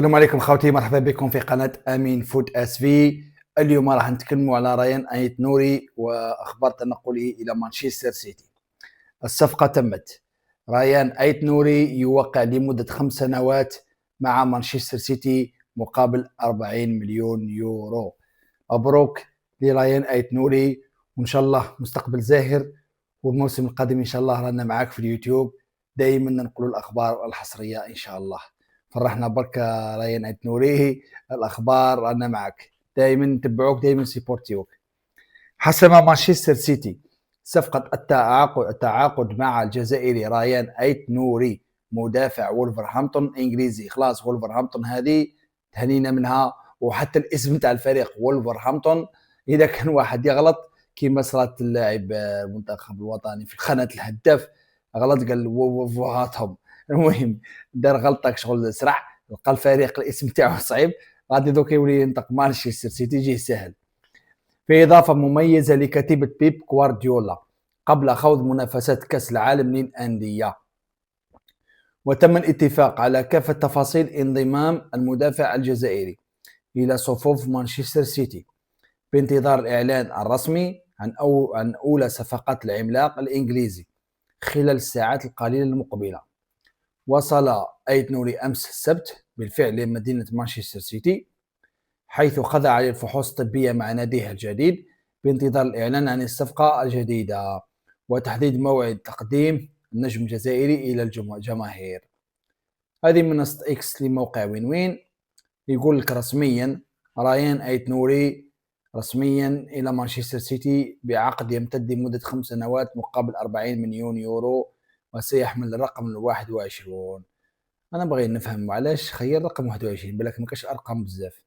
السلام عليكم خوتي، مرحبا بكم في قناة أمين فود اس في. اليوم راح نتكلموا على ريان أيت نوري وأخبار تنقله إلى مانشستر سيتي. الصفقة تمت. ريان أيت نوري يوقع لمدة 5 سنوات مع مانشستر سيتي مقابل 40 مليون يورو. مبروك لريان أيت نوري، وإن شاء الله مستقبل زاهر، والموسم القادم إن شاء الله رانا معاك في اليوتيوب دائما ننقل الأخبار الحصرية إن شاء الله. فرحنا بركة ريان أيت نوري، الأخبار أنا معك دائما، نتبعوك دائما، سيبورتيوك. حسم مانشستر سيتي صفقة التعاقد مع الجزائري ريان أيت نوري مدافع وولفرهامبتون إنجليزي. خلاص وولفرهامبتون هذه تهنينا منها، وحتى الاسم تاع الفريق وولفرهامبتون إذا كان واحد يغلط كيما صارت اللاعب المنتخب الوطني في خانة الهداف غلط قال وفواتهم. المهم دار غلطة شغل سرع، لقى الفريق الاسم تاعو صعيب، غادي دوك يولي ينطق مانشستر سيتي يجيه سهل. في إضافة مميزة لكتيبة بيب غوارديولا قبل خوض منافسات كأس العالم للأندية. وتم الاتفاق على كافة تفاصيل انضمام المدافع الجزائري إلى صفوف مانشستر سيتي بانتظار الإعلان الرسمي عن أولى صفقات العملاق الإنجليزي خلال الساعات القليلة المقبلة. وصل أيت نوري أمس السبت بالفعل لمدينة مانشستر سيتي، حيث خضع للفحوص الطبية مع ناديه الجديد بانتظار الإعلان عن الصفقة الجديدة وتحديد موعد تقديم النجم الجزائري إلى الجماهير. هذه منصة إكس لموقع وين وين، يقول لك رسميا ريان أيت نوري رسميا إلى مانشستر سيتي بعقد يمتد لمدة 5 سنوات مقابل 40 مليون يورو، وسيحمل الرقم 21. أنا بغي نفهم علاش خير رقم 21، بالك ما كاش أرقام بزاف.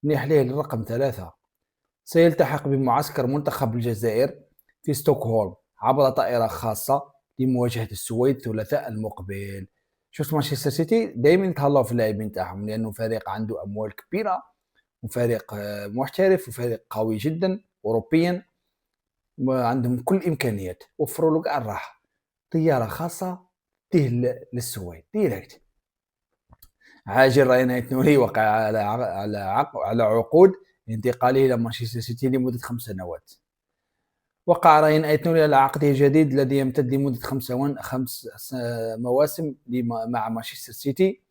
مليح ليه الرقم 3. سيلتحق بمعسكر منتخب الجزائر في ستوكهولم عبر طائرة خاصة لمواجهة السويد الثلاثاء المقبل. شفت مانشستر سيتي دائما يتهلاو في اللاعبين تاعهم، لأنه فريق عنده أموال كبيرة، وفريق محترف، وفريق قوي جدا أوروبيا، وعندهم كل الإمكانيات. وفروا له كاع الراحة، طيارة خاصة تيه للسويد ديريكت. عاجل ريان أيت نوري وقع على عقود انتقاله إلى مانشستر سيتي لمدة 5 سنوات. وقع ريان أيت نوري على عقده الجديد الذي يمتد لمدة 5 مواسم مع مانشستر سيتي،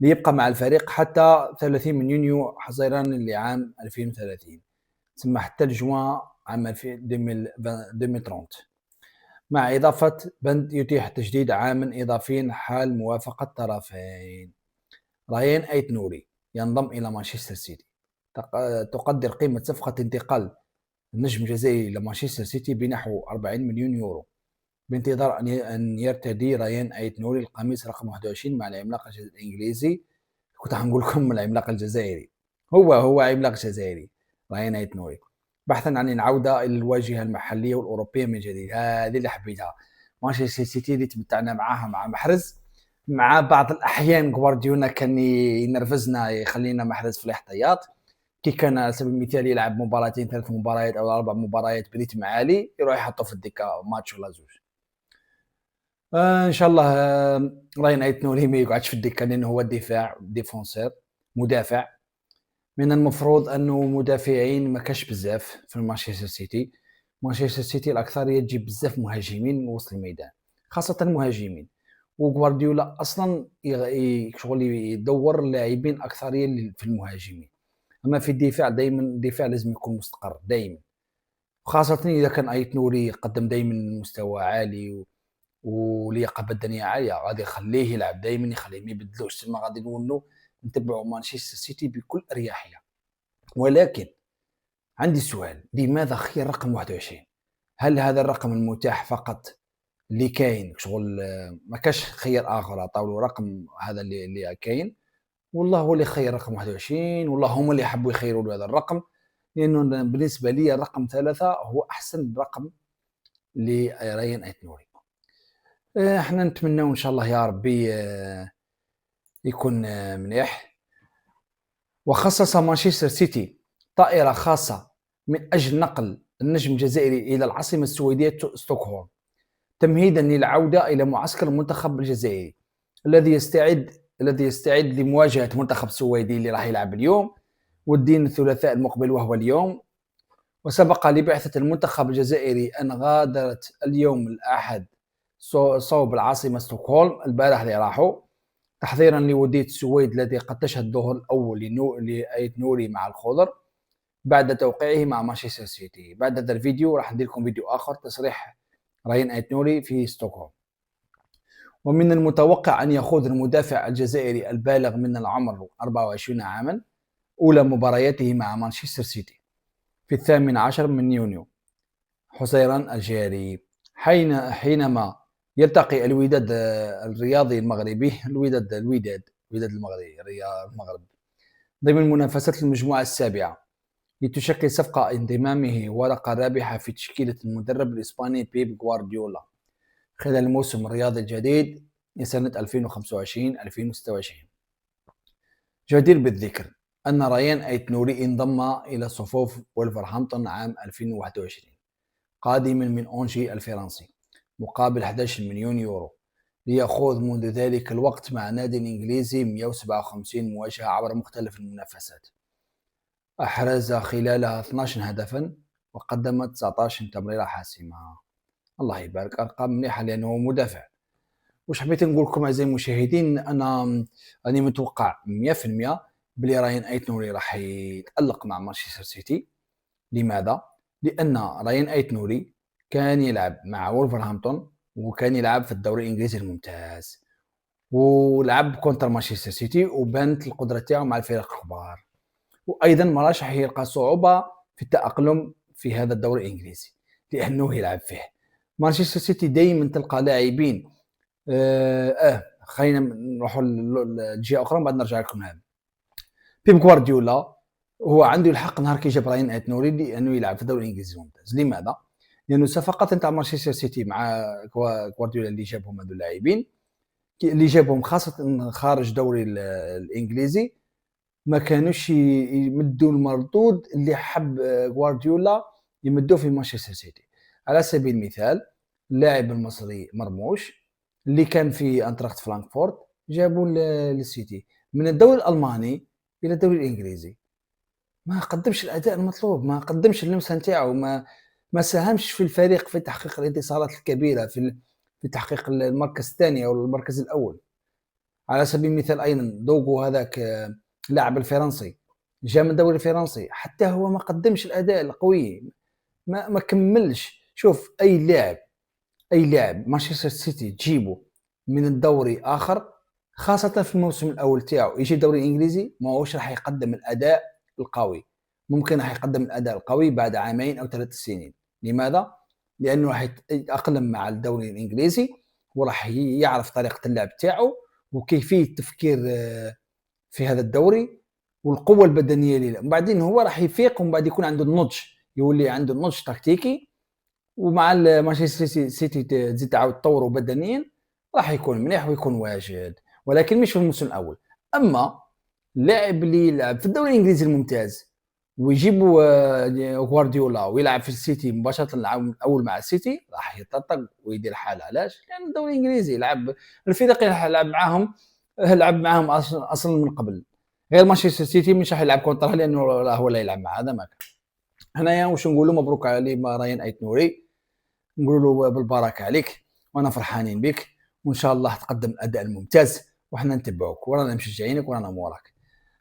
ليبقى مع الفريق حتى 30 من يونيو حزيران لعام 2030، ثم حتى لجوان عام 2030، مع إضافة بند يتيح تجديد عام إضافي حال موافقة الطرفين. ريان أيت نوري ينضم إلى مانشستر سيتي. تقدر قيمة صفقة انتقال النجم الجزائري إلى مانشستر سيتي بنحو 40 مليون يورو، بانتظار أن يرتدي ريان أيت نوري القميص رقم 21 مع العملاق الإنجليزي. كنت حنقول لكم العملاق الجزائري، هو عملاق جزائري ريان أيت نوري، بحثا عن العودة إلى الواجهة المحلية والأوروبية من جديد. هذه اللي حبيتها. مانشستر سيتي اللي تمتعنا معاها مع محرز، مع بعض الأحيان غوارديولا كان ينرفزنا يخلينا محرز في الاحتياط، كي كان على سبيل المثال يلعب مباراتين 3 مباريات أو 4 مباريات بريتم عالي يروح يحطه في الدكة ماتش ولا زوج. ان شاء الله راين أيت نوري ما يقعدش في الدكة، لأنه هو الدفاع ديفونسير مدافع. من المفروض أنه مدافعين ما كاش بزاف في مانشستر سيتي. مانشستر سيتي الأكثرية تجيب بزاف مهاجمين من وسط الميدان، خاصة المهاجمين، وغوارديولا أصلا شغل يدور لاعبين أكثرية في المهاجمين. أما في الدفاع دائما الدفاع لازم يكون مستقر دائما، وخاصة إذا كان أيت نوري يقدم دائما مستوى عالي ولياقة بدنية عالية، غادي يخليه يلعب دائما، يخليه ما يبدلوش، تما غادي نولوا نتبعوا مانشستر سيتي بكل أريحية. ولكن عندي سؤال، لماذا خير رقم 21؟ هل هذا الرقم المتاح فقط اللي كاين شغل ما كاش خيار آخر عطاولو رقم هذا اللي كاين، والله هو اللي خير رقم 21، والله هما اللي حبوا يخيروا له هذا الرقم؟ لأنه بالنسبة لي الرقم 3 هو أحسن رقم لريان أيت نوري. احنا نتمناو إن شاء الله يا ربي يكون مليح. وخصص مانشستر سيتي طائرة خاصة من أجل نقل النجم الجزائري إلى العاصمة السويدية ستوكهولم، تمهيدا للعودة إلى معسكر المنتخب الجزائري الذي يستعد الذي يستعد لمواجهة منتخب السويدي اللي راح يلعب اليوم والدين الثلاثاء المقبل وهو اليوم. وسبق لبعثة المنتخب الجزائري أن غادرت اليوم الأحد صوب العاصمة ستوكهولم البارح اللي راحوا تحضيرا لودية السويد الذي قد تشهد الظهور الأول لأيت نوري مع الخضر بعد توقيعه مع مانشستر سيتي. بعد هذا الفيديو راح ندير لكم فيديو آخر تصريح راين أيت نوري في ستوكهولم. ومن المتوقع أن يخوض المدافع الجزائري البالغ من العمر 24 عاما أولى مبارياته مع مانشستر سيتي في 18 من يونيو حزيران الجاري، حينما يلتقي الوداد الرياضي المغربي الوداد المغربي المغرب ضمن منافسات المجموعة السابعة لتشكل صفقة انضمامه ورقة رابحة في تشكيلة المدرب الإسباني بيب غوارديولا خلال الموسم الرياضي الجديد لسنة 2025-2026. جدير بالذكر أن رايان أيت نوري انضم إلى صفوف وولفرهامبتون عام 2021 قادما من أونجي الفرنسي مقابل 11 مليون يورو ليخوض منذ ذلك الوقت مع نادي إنجليزي 157 مواجهة عبر مختلف المنافسات، أحرز خلالها 12 هدفا وقدم 19 تمريرة حاسمة. الله يبارك، أرقام مليحة لأنه مدافع. واش حبيت نقول لكم أعزائي المشاهدين، أنا راني متوقع 100% بلي راين أيت نوري راح يتألق مع مانشستر سيتي. لماذا؟ لأن راين أيت نوري كان يلعب مع وولفرهامبتون وكان يلعب في الدوري الإنجليزي الممتاز ولعب كونتر مانشستر سيتي وبانت القدرة تاعو مع الفرق الكبار، وأيضا ما راش يلقى صعوبة في التأقلم في هذا الدوري الإنجليزي لأنه يلعب فيه. مانشستر سيتي دائما تلقى لاعبين خلينا نروحوا لجهة أخرى بعد نرجع لكم. هذا بيب غوارديولا هو عنده الحق نهار كي جاب راين أيت نوري لأنه يلعب في الدوري الإنجليزي الممتاز. لماذا؟ لأنه الصفقات نتاع مانشستر سيتي مع غوارديولا اللي جابهم هذو اللاعبين اللي جابهم خاصة خارج دوري الإنجليزي ما كانوش يمدوا المردود اللي حب غوارديولا يمدوه في مانشستر سيتي. على سبيل المثال اللاعب المصري مرموش اللي كان في انتراخت فرانكفورت جابوا للسيتي من الدوري الألماني إلى الدوري الإنجليزي، ما قدمش الأداء المطلوب، ما قدمش اللمسة نتاعو، ما ساهمش في الفريق في تحقيق الانتصارات الكبيرة في تحقيق المركز الثاني أو المركز الأول. على سبيل المثال أيضا دوغو هذاك اللاعب الفرنسي جاء من الدوري الفرنسي حتى هو ما قدمش الأداء القوي، ما كملش. شوف أي لاعب مانشستر سيتي تجيبه من الدوري آخر خاصة في الموسم الأول تاعو يجي الدوري الإنجليزي ما هوش راح يقدم الأداء القوي، ممكن راح يقدم الأداء القوي بعد 2 أو 3 سنين. لماذا؟ لأنه راح يتأقلم مع الدوري الإنجليزي وراح يعرف طريقة اللعب تاعو وكيفية التفكير في هذا الدوري والقوة البدنية ليه. وبعدين هو راح يفيق ومن بعد يكون عنده النضج، يولي عنده النضج تكتيكي، ومع مانشستر سيتي تزيد تعاود تطوروا بدنيا راح يكون مليح ويكون واجد، ولكن مش في الموسم الأول. أما اللاعب اللي يلعب في الدوري الإنجليزي الممتاز ويجيبوا غوارديولا ويلعب في السيتي مباشرة العام الأول مع السيتي راح يطرطق ويدير حاله. علاش؟ لأن الدوري الإنجليزي يلعب الفرق اللي لعب معاهم أصلا من قبل، غير مانشستر سيتي مش راح يلعب كونتره لأنه هو لا يلعب مع هذا. ما كان هنايا واش نقولوا مبروك على راين أيت نوري، نقولوا بالبركة عليك وأنا فرحانين بك وإن شاء الله تقدم الأداء الممتاز وإحنا نتبعوك ورانا مشجعينك ورانا موراك.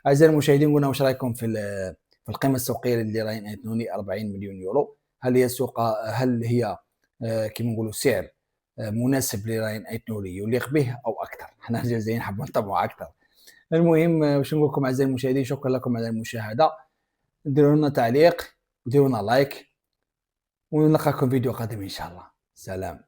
أعزائي المشاهدين قلنا واش رايكم في القيمة السوقية اللي راين أيت نوري 40 مليون يورو؟ هل هي كما نقولوا سعر مناسب لراين أيت نوري يليق به أو أكثر؟ احنا الجزائريين نحبوا نتبعوا أكثر. المهم واش نقول لكم أعزائي المشاهدين، شكرا لكم على المشاهدة، ديروا لنا تعليق وديروا لنا لايك ونلقاكم فيديو قادم إن شاء الله. سلام.